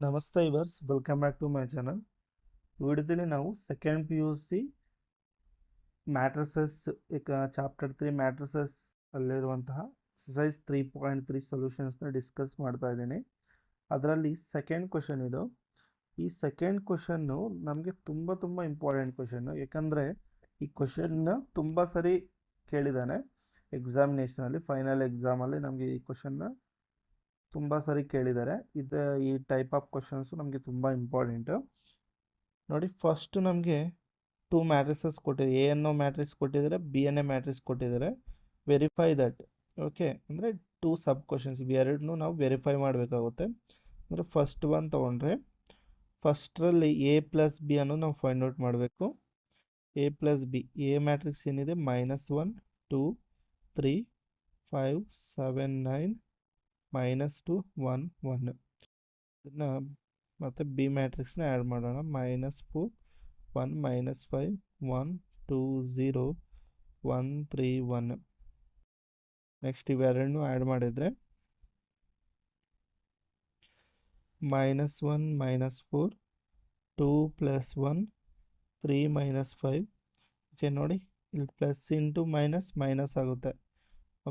ನಮಸ್ತೆ ಇವರ್ಸ್, welcome back to my channel. ಈ ವಿಡಿಯೋದಲ್ಲಿ ನಾವು second P U C matrices ಈಗ ಚಾಪ್ಟರ್ 3 ಮ್ಯಾಟ್ರಿಸಸ್ ಅಲ್ಲಿರುವಂತಹ ಎಕ್ಸಸೈಸ್ 3.3 ಸೊಲ್ಯೂಷನ್ಸ್ನ ಡಿಸ್ಕಸ್ ಮಾಡ್ತಾ ಇದ್ದೀನಿ. ಅದರಲ್ಲಿ ಸೆಕೆಂಡ್ ಕ್ವಶನ್ ಇದು. ಈ ಸೆಕೆಂಡ್ ಕ್ವಶನ್ನು ನಮಗೆ ತುಂಬ ಇಂಪಾರ್ಟೆಂಟ್ ಕ್ವಶನ್ನು, ಯಾಕಂದರೆ ಈ ಕ್ವಶನ್ನ ತುಂಬ ಸರಿ ಕೇಳಿದ್ದಾನೆ ಎಕ್ಸಾಮಿನೇಷನಲ್ಲಿ. ಫೈನಲ್ ಎಕ್ಸಾಮಲ್ಲಿ ನಮಗೆ ಈ ಕ್ವಶನ್ನ ತುಂಬ ಸರಿ ಕೇಳಿದ್ದಾರೆ. ಈ ಟೈಪ್ ಆಫ್ ಕ್ವಶನ್ಸು ನಮಗೆ ತುಂಬ ಇಂಪಾರ್ಟೆಂಟು. ನೋಡಿ, ಫಸ್ಟ್ ನಮಗೆ 2 ಮ್ಯಾಟ್ರಿಸಸ್ ಕೊಟ್ಟಿದ್ದಾರೆ. ಎ ಅನ್ನೋ ಮ್ಯಾಟ್ರಿಕ್ಸ್ ಕೊಟ್ಟಿದ್ದಾರೆ, ಬಿ ಅನ್ನೋ ಮ್ಯಾಟ್ರಿಕ್ಸ್ ಕೊಟ್ಟಿದ್ದಾರೆ. Verify that. ಓಕೆ, ಅಂದರೆ 2 ಸಬ್ ಕ್ವಶನ್ಸ್ ಇವೆರಡನ್ನೂ ನಾವು ವೆರಿಫೈ ಮಾಡಬೇಕಾಗುತ್ತೆ. ಅಂದರೆ ಫಸ್ಟ್ ಒನ್ ತೊಗೊಂಡ್ರೆ, ಫಸ್ಟ್ರಲ್ಲಿ ಎ ಪ್ಲಸ್ ಬಿ ಅನ್ನೋ ನಾವು ಫೈಂಡ್ ಔಟ್ ಮಾಡಬೇಕು. A plus B, A matrix ಏನಿದೆ -1 2 3 5 7 9 -2 1 1. ಇದನ್ನು ಮತ್ತು ಬಿ ಮ್ಯಾಟ್ರಿಕ್ಸ್ನ ಆ್ಯಡ್ ಮಾಡೋಣ. -4 1 -5 1 2 0 1 3 1. ನೆಕ್ಸ್ಟ್ ಇವೆರಡನ್ನೂ ಆ್ಯಡ್ ಮಾಡಿದರೆ -1 -4 2 + 1 3 -5. ಓಕೆ, ನೋಡಿ ಇಲ್ಲಿ ಪ್ಲಸ್ ಇಂಟು ಮೈನಸ್ ಆಗುತ್ತೆ.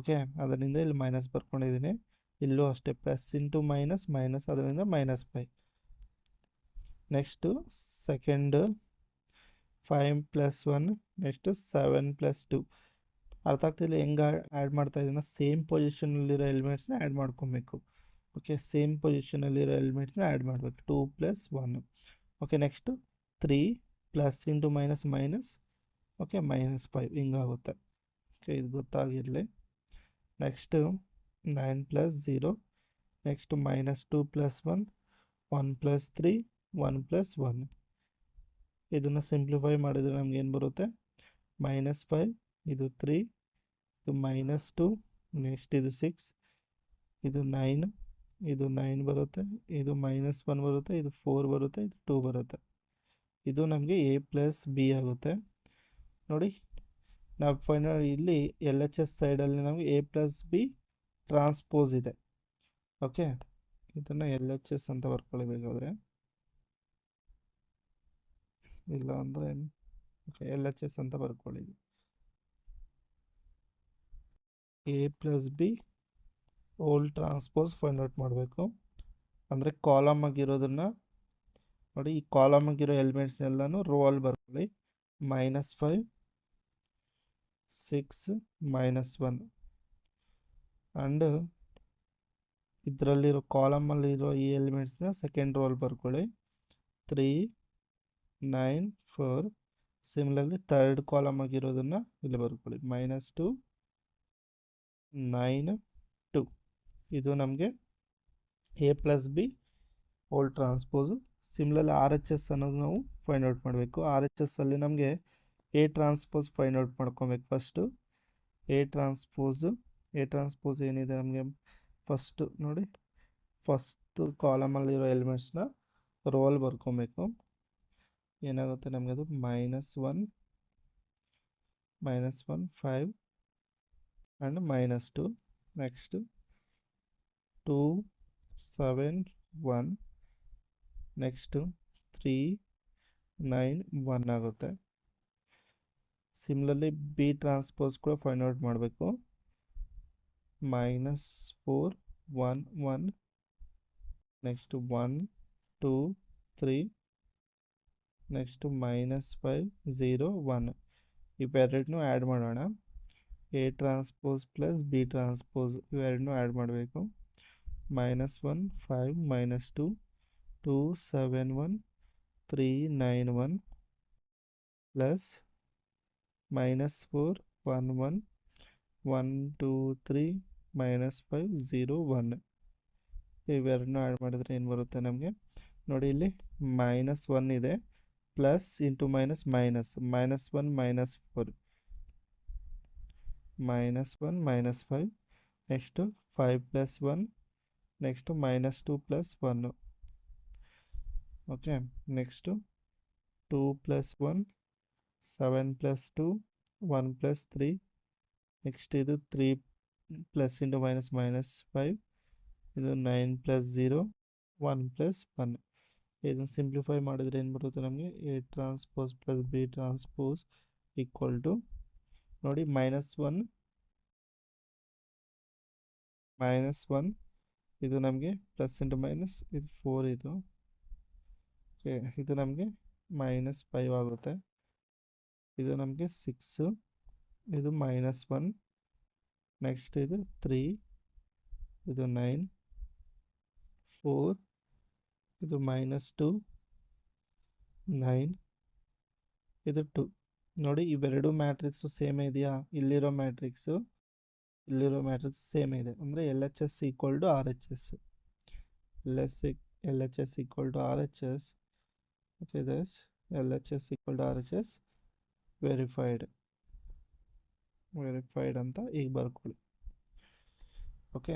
ಓಕೆ, ಅದರಿಂದ ಇಲ್ಲಿ ಮೈನಸ್ ಬರ್ಕೊಂಡಿದ್ದೀನಿ. ಇಲ್ಲೂ ಅಷ್ಟೇ, ಪ್ಲಸ್ ಇಂಟು ಮೈನಸ್ ಅದರಿಂದ -5. Next second 5 + 1, next 7 + 2. ಅರ್ಥ ಆಗ್ತಿಲ್ಲ ಹೆಂಗೆ ಆ್ಯಡ್ ಮಾಡ್ತಾ ಇದ್ದೀನ? ಸೇಮ್ ಪೊಸಿಷನಲ್ಲಿರೋ ಎಲಿಮೆಂಟ್ಸ್ನ ಆ್ಯಡ್ ಮಾಡ್ಕೊಬೇಕು. ಓಕೆ, ಸೇಮ್ ಪೊಸಿಷನಲ್ಲಿರೋ ಎಲಿಮೆಂಟ್ಸ್ನ ಆ್ಯಡ್ ಮಾಡಬೇಕು. 2 + 1. Okay, next 3 plus into minus okay -5 ಹಿಂಗಾಗುತ್ತೆ. ಓಕೆ, ಇದು ಗೊತ್ತಾಗಿರಲಿ. Next 9 + 0, next -2 + 1 1 + 3 1 + 1. ಇದನ್ನು ಸಿಂಪ್ಲಿಫೈ ಮಾಡಿದರೆ ನಮ್ಗೆ ಏನು ಬರುತ್ತೆ? -5, ಇದು 3, ಇದು -2, ನೆಕ್ಸ್ಟ್ ಇದು 6, ಇದು 9, ಇದು 9 ಬರುತ್ತೆ, ಇದು -1 ಬರುತ್ತೆ, ಇದು 4 ಬರುತ್ತೆ, ಇದು 2 ಬರುತ್ತೆ. ಇದು ನಮಗೆ ಎ ಪ್ಲಸ್ ಬಿ ಆಗುತ್ತೆ. ನೋಡಿ, ನಾವು ಫೈನಲ್ ಇಲ್ಲಿ LHS ಸೈಡಲ್ಲಿ ನಮಗೆ ಎ ಪ್ಲಸ್ ಬಿ ಟ್ರಾನ್ಸ್ಪೋಸ್ ಇದೆ. ಓಕೆ, ಇದನ್ನು LHS ಅಂತ ಬರ್ಕೊಳ್ಬೇಕಾದ್ರೆ, ಇಲ್ಲ ಅಂದರೆ ಓಕೆ LHS ಅಂತ ಬರ್ಕೊಳ್ಳಿ. A plus B hole transpose find out ಮಾಡಬೇಕು. ಅಂದರೆ ಕಾಲಮ್ ಆಗಿರೋದನ್ನು ನೋಡಿ, ಈ ಕಾಲಮ್ ಆಗಿರೋ ಎಲಿಮೆಂಟ್ಸ್ ಎಲ್ಲನೂ ರೋ ಅಲ್ಲಿ ಬರ್ಕೊಳ್ಳಿ. -5 6 -1. ಆ್ಯಂಡ್ ಇದರಲ್ಲಿರೋ ಕಾಲಮಲ್ಲಿರೋ ಈ ಎಲಿಮೆಂಟ್ಸ್ನ ಸೆಕೆಂಡ್ ರೋಲ್ ಬರ್ಕೊಳ್ಳಿ. 3 9 4. ಸಿಮಿಲರ್ಲಿ ಥರ್ಡ್ ಕಾಲಮ್ ಆಗಿರೋದನ್ನು ಇಲ್ಲಿ ಬರ್ಕೊಳ್ಳಿ. -2 9 2. ಇದು ನಮಗೆ A plus B whole transpose. Similarly RHS ಅನ್ನೋದು ನಾವು ಫೈಂಡ್ ಔಟ್ ಮಾಡಬೇಕು. RHS ಅಲ್ಲಿ ನಮಗೆ ಎ ಟ್ರಾನ್ಸ್ಪೋಸ್ ಫೈಂಡ್ ಔಟ್ ಮಾಡ್ಕೊಬೇಕು. ಫಸ್ಟು ಎ ಟ್ರಾನ್ಸ್ಪೋಸ್ ಏನಿದೆ ನಮಗೆ, ಫಸ್ಟು ನೋಡಿ, ಫಸ್ಟು ಕಾಲಮಲ್ಲಿರೋ ಎಲಿಮೆಂಟ್ಸ್ನ ರೋಲ್ ಬರ್ಕೊಬೇಕು. ಏನಾಗುತ್ತೆ ನಮಗೆ ಅದು -1 5 ಆ್ಯಂಡ್ -2. ನೆಕ್ಸ್ಟು 2 7 1, ನೆಕ್ಸ್ಟು 3 9 1 ಆಗುತ್ತೆ. ಸಿಮಿಲರ್ಲಿ ಬಿ ಟ್ರಾನ್ಸ್ಪೋಸ್ ಕೂಡ ಫೈಂಡ್ ಔಟ್ ಮಾಡಬೇಕು. -4 1 1, ನೆಕ್ಸ್ಟು 1 2 3, ನೆಕ್ಸ್ಟು -5 0 1. ಇವೆರಡನ್ನೂ ಆ್ಯಡ್ ಮಾಡೋಣ. A transpose plus B transpose ಇವೆರಡನ್ನೂ ಆ್ಯಡ್ ಮಾಡಬೇಕು. -1 5 -2 2 7 1 3 9 1 ಪ್ಲಸ್ -4 1 1 1 2 3 -5 0 1. ಇವೆರಡನ್ನೂ ಆ್ಯಡ್ ಮಾಡಿದ್ರೆ ಏನು ಬರುತ್ತೆ ನಮಗೆ? ನೋಡಿ, ಇಲ್ಲಿ -1 ಇದೆ, plus into minus -1 -4 -1 -5. Next 5 + 1, next -2 + 1. Okay, next 2 + 1 7 + 2 1 + 3. Next ಇದು 3 ಪ್ಲಸ್ ಇಂಟು -5, ಇದು 9 + 0 1 ಪ್ಲಸ್ 1. ಇದನ್ನು ಸಿಂಪ್ಲಿಫೈ ಮಾಡಿದರೆ ಏನು ಬರುತ್ತೆ ನಮಗೆ? A transpose plus B transpose equal to ನೋಡಿ -1 -1 ಇದು ನಮಗೆ ಪ್ಲಸ್ ಇಂಟು ಮೈನಸ್ ಇದು 4 ಇದು ಓಕೆ ಇದು ನಮಗೆ -5 ಆಗುತ್ತೆ. ಇದು ನಮಗೆ 6 ಇದು -1 ನೆಕ್ಸ್ಟ್ ಇದು 3 ಇದು 9 4 ಇದು -2 9 ಇದು 2. ನೋಡಿ ಇವೆರಡು ಮ್ಯಾಟ್ರಿಕ್ಸು ಸೇಮ್ ಇದೆಯಾ? ಇಲ್ಲಿರೋ ಮ್ಯಾಟ್ರಿಕ್ಸು ಸೇಮ್ ಇದೆ ಅಂದರೆ L H S equal to R H S. L H S equal to R H S. Okay thus L H S equal to R H S verified ಅಂತ ಈಗ ಬರ್ಕೊಳ್ಳಿ. ಓಕೆ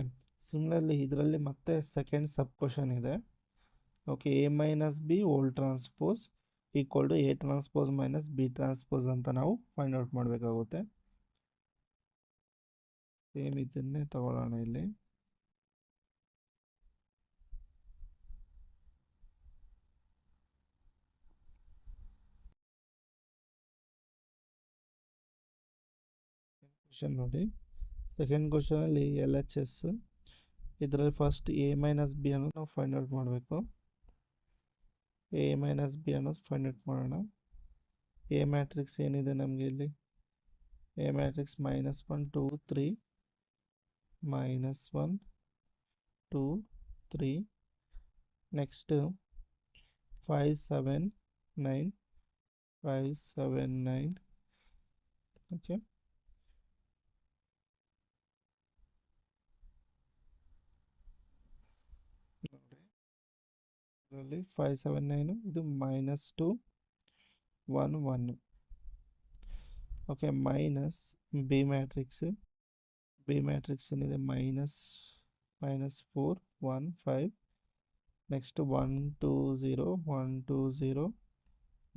similarly ಇದರಲ್ಲಿ ಮತ್ತೆ ಸೆಕೆಂಡ್ ಸಬ್ ಕ್ವಶನ್ ಇದೆ. Okay A minus B whole transpose equal to A transpose minus B transpose ಅಂತ ನಾವು find out ಮಾಡಬೇಕಾಗುತ್ತೆ. ಸೇಮ್ ಇದನ್ನೇ ತಗೊಳ್ಳೋಣ ಇಲ್ಲಿ. ಕ್ವಶನ್ ನೋಡಿ, ಸೆಕೆಂಡ್ ಕ್ವಶನಲ್ಲಿ ಎಲ್ ಎಚ್ ಎಸ್ ಇದರಲ್ಲಿ ಫಸ್ಟ್ ಎ ಮೈನಸ್ ಬಿ ಅನ್ನೋದು ನಾವು ಫೈಂಡ್ ಔಟ್ ಮಾಡಬೇಕು. ಎ ಮೈನಸ್ ಬಿ ಅನ್ನೋದು ಫೈಂಡ್ ಔಟ್ ಮಾಡೋಣ. ಎ ಮ್ಯಾಟ್ರಿಕ್ಸ್ ಏನಿದೆ ನಮಗೆ ಇಲ್ಲಿ? ಎ ಮ್ಯಾಟ್ರಿಕ್ಸ್ -1 2 3 -1 2 3 ನೆಕ್ಸ್ಟ್ 5 7 9 5 7 9 ಓಕೆ ಇದರಲ್ಲಿ 5 7 9 ಇದು -2 1 1 ಓಕೆ ಮೈನಸ್ ಬಿ ಮ್ಯಾಟ್ರಿಕ್ಸ್ ಏನಿದೆ -4 1 5 ನೆಕ್ಸ್ಟ್ 1 2 0 1 2 0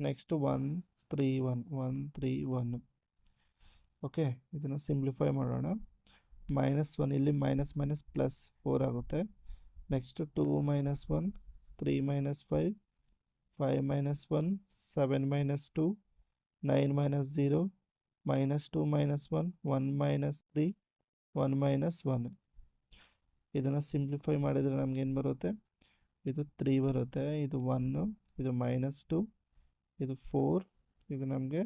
ನೆಕ್ಸ್ಟ್ 1 3 1 1 3 1 ಓಕೆ ಇದನ್ನು ಸಿಂಪ್ಲಿಫೈ ಮಾಡೋಣ. -1 ಇಲ್ಲಿ -+4 ಆಗುತ್ತೆ. ನೆಕ್ಸ್ಟ್ 2 -1 3 -5 5 -1 7 -2 9 -0 -2 -1 1 -3 1 -1 ಇದನ್ನು ಸಿಂಪ್ಲಿಫೈ ಮಾಡಿದರೆ ನಮಗೇನು ಬರುತ್ತೆ? ಇದು 3 ಬರುತ್ತೆ, ಇದು 1 ಇದು -2 ಇದು 4 ಇದು ನಮಗೆ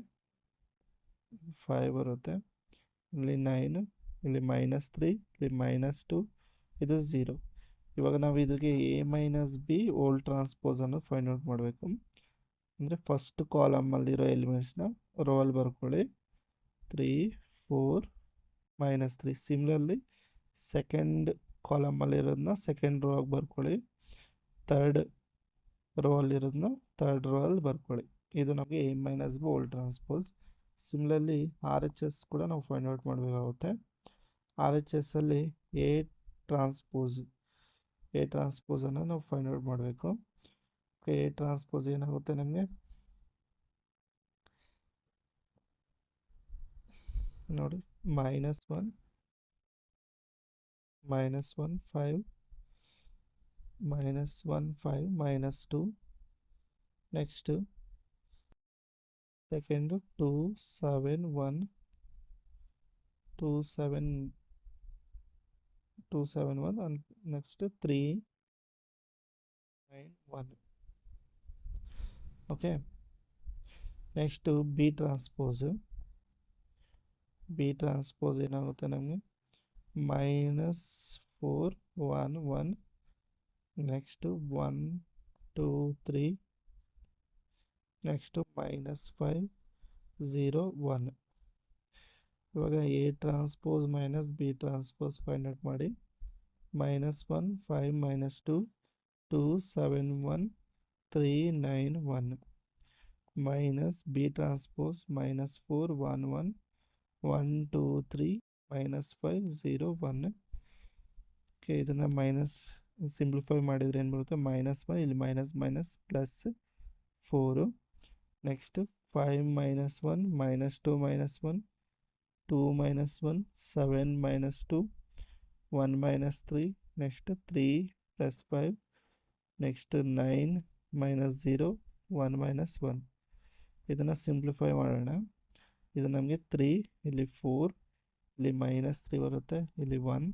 5 ಬರುತ್ತೆ, ಇಲ್ಲಿ 9 ಇಲ್ಲಿ -3 ಇಲ್ಲಿ -2 ಇದು 0. ಇವಾಗ ನಾವು ಇದಕ್ಕೆ ಎ ಮೈನಸ್ ಬಿ ಓಲ್ ಟ್ರಾನ್ಸ್ಪೋಸನ್ನು ಫೈಂಡ್ ಔಟ್ ಮಾಡಬೇಕು. ಅಂದರೆ ಫಸ್ಟ್ ಕಾಲಮಲ್ಲಿರೋ ಎಲಿಮೆಂಟ್ಸ್ನ ರೋಲ್ ಬರ್ಕೊಳ್ಳಿ 3 4 -3. ಸಿಮಿಲರ್ಲಿ ಸೆಕೆಂಡ್ ಕಾಲಮಲ್ಲಿರೋದನ್ನ ಸೆಕೆಂಡ್ ರೋ ಆಗಿ ಬರ್ಕೊಳ್ಳಿ, ಥರ್ಡ್ ರೋ ಅಲ್ಲಿರೋದನ್ನ ಥರ್ಡ್ ರೋ ಅಲ್ಲಿ ಬರ್ಕೊಳ್ಳಿ. ಇದು ನಮಗೆ A minus B whole transpose. Similarly R H S ಕೂಡ ನಾವು ಫೈಂಡ್ ಔಟ್ ಮಾಡಬೇಕಾಗುತ್ತೆ. ಆರ್ ಎಚ್ ಎಸ್ ಅಲ್ಲಿ ಎ ಟ್ರಾನ್ಸ್ಪೋಸನ್ನು ನಾವು ಫೈಂಡ್ ಔಟ್ ಮಾಡಬೇಕು. ಎ ಟ್ರಾನ್ಸ್ಪೋಸ್ ಏನಾಗುತ್ತೆ ನಮಗೆ ನೋಡಿ -1 -1 5 -1 5 -2 next second 2 7 1 2 7 2 7 1 next 3 9 1 okay. Next B transpose ಏನಾಗುತ್ತೆ ನಮಗೆ -4 1 1 ನೆಕ್ಸ್ಟು 1 2 3 ನೆಕ್ಸ್ಟು -5 0 1. ಇವಾಗ A transpose minus B transpose find out ಮಾಡಿ. -1 5 -2 2 7 1 3 9 1 ಮೈನಸ್ ಬಿ ಟ್ರಾನ್ಸ್ಪೋಸ್ -4 1 1 1 2 3 -5 0 1 ಓಕೆ. ಇದನ್ನು ಮೈನಸ್ ಸಿಂಪ್ಲಿಫೈ ಮಾಡಿದರೆ ಏನು ಬರುತ್ತೆ? -1 ಇಲ್ಲಿ +4 next 5 -1 -2 -1 2 -1 7 -2 1 -3 next 3 + 5 next 9 minus 0 1 minus 1. ಇದನ್ನು ಸಿಂಪ್ಲಿಫೈ ಮಾಡೋಣ. ಇದು ನಮಗೆ 3, ಇಲ್ಲಿ 4, ಇಲ್ಲಿ -3 ಬರುತ್ತೆ, ಇಲ್ಲಿ 1,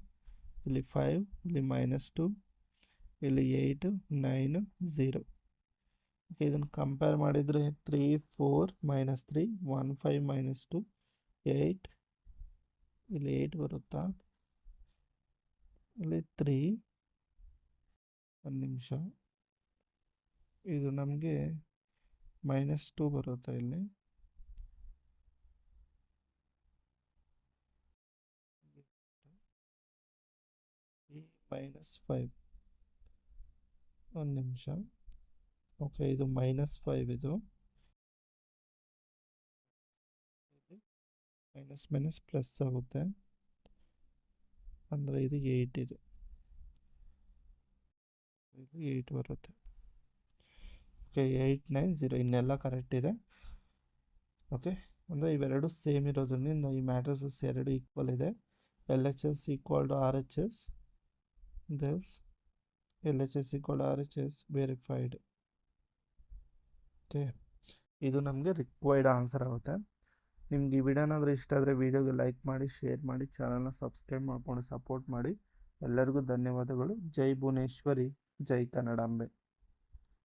ಇಲ್ಲಿ 5, ಇಲ್ಲಿ -2, ಇಲ್ಲಿ 8, 9, 0. ಓಕೆ, ಇದನ್ನು ಕಂಪೇರ್ ಮಾಡಿದರೆ 3 4 -3 1 5 -2 8, ಇಲ್ಲಿ 8 ಬರುತ್ತಾ, ಇಲ್ಲಿ 3. ಒಂದು ನಿಮಿಷ, ಇದು ನಮಗೆ -2 ಬರುತ್ತೆ ಇಲ್ಲಿ. -5. ಒಂದು ನಿಮಿಷ. ಓಕೆ, ಇದು -5, ಇದು ಮೈನಸ್ ಪ್ಲಸ್ ಆಗುತ್ತೆ, ಅಂದರೆ ಇದು 8, ಇದು 8 ಬರುತ್ತೆ. ಓಕೆ, 8 9 0 ಇನ್ನೆಲ್ಲ ಕರೆಕ್ಟ್ ಇದೆ. ಓಕೆ, ಅಂದರೆ ಇವೆರಡು ಸೇಮ್ ಇರೋದ್ರಿಂದ ಈ ಮ್ಯಾಟ್ರಿಸಸ್ ಎರಡು ಈಕ್ವಲ್ ಇದೆ. LHS equal to RHS, thus LHS equal to RHS verified. Okay, ಇದು ನಮಗೆ ರಿಕ್ವೈರ್ಡ್ ಆನ್ಸರ್ ಆಗುತ್ತೆ. ನಿಮ್ಗೆ ಈ ವಿಡಿಯೋನಾದರೂ ಇಷ್ಟ ಆದರೆ ವಿಡಿಯೋಗೆ ಲೈಕ್ ಮಾಡಿ, ಶೇರ್ ಮಾಡಿ, ಚಾನಲ್ನ ಸಬ್ಸ್ಕ್ರೈಬ್ ಮಾಡ್ಕೊಂಡು ಸಪೋರ್ಟ್ ಮಾಡಿ. ಎಲ್ಲರಿಗೂ ಧನ್ಯವಾದಗಳು. ಜೈ ಭುವನೇಶ್ವರಿ, ಜೈ ಕನ್ನಡಾಂಬೆ.